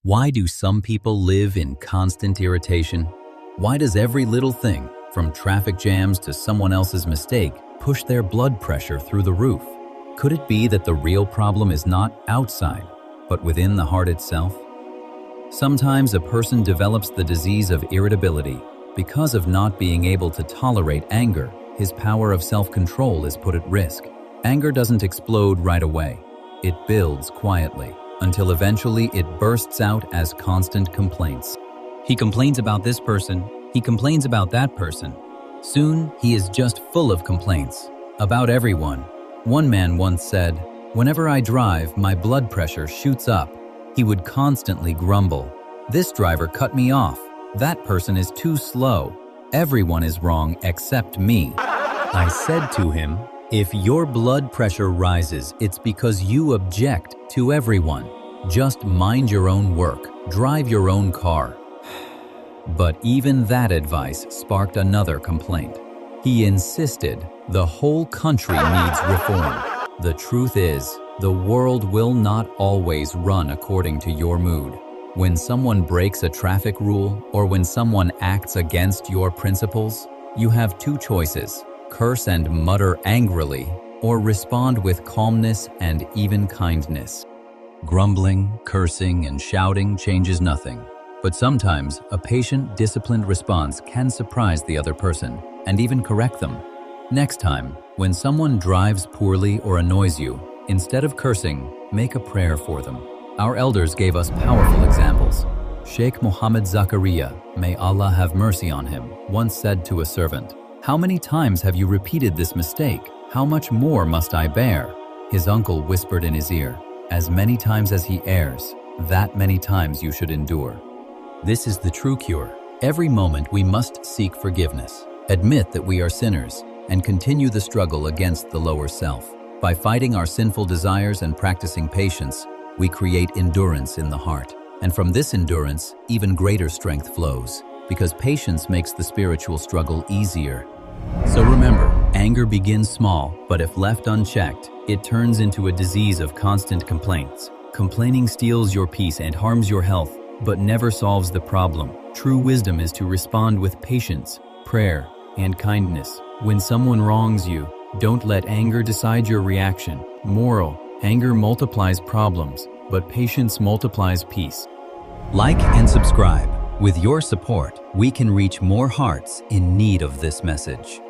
Why do some people live in constant irritation? Why does every little thing, from traffic jams to someone else's mistake, push their blood pressure through the roof? Could it be that the real problem is not outside, but within the heart itself? Sometimes a person develops the disease of irritability because of not being able to tolerate anger. His power of self-control is put at risk. Anger doesn't explode right away. It builds quietly, until eventually it bursts out as constant complaints. He complains about this person, he complains about that person. Soon, he is just full of complaints, about everyone. One man once said, "Whenever I drive, my blood pressure shoots up." He would constantly grumble, "This driver cut me off. That person is too slow. Everyone is wrong except me." I said to him, "If your blood pressure rises, it's because you object to everyone. Just mind your own work, drive your own car." But even that advice sparked another complaint. He insisted the whole country needs reform. The truth is, the world will not always run according to your mood. When someone breaks a traffic rule or when someone acts against your principles, you have two choices: curse and mutter angrily, or respond with calmness and even kindness. Grumbling, cursing, and shouting changes nothing. But sometimes, a patient, disciplined response can surprise the other person and even correct them. Next time, when someone drives poorly or annoys you, instead of cursing, make a prayer for them. Our elders gave us powerful examples. Sheikh Muhammad Zakaria, may Allah have mercy on him, once said to a servant, "How many times have you repeated this mistake? How much more must I bear?" His uncle whispered in his ear, "As many times as he errs, that many times you should endure." This is the true cure. Every moment we must seek forgiveness, admit that we are sinners, and continue the struggle against the lower self. By fighting our sinful desires and practicing patience, we create endurance in the heart. And from this endurance, even greater strength flows, because patience makes the spiritual struggle easier. So remember, anger begins small, but if left unchecked, it turns into a disease of constant complaints. Complaining steals your peace and harms your health, but never solves the problem. True wisdom is to respond with patience, prayer, and kindness. When someone wrongs you, don't let anger decide your reaction. Moral: anger multiplies problems, but patience multiplies peace. Like and subscribe. With your support, we can reach more hearts in need of this message.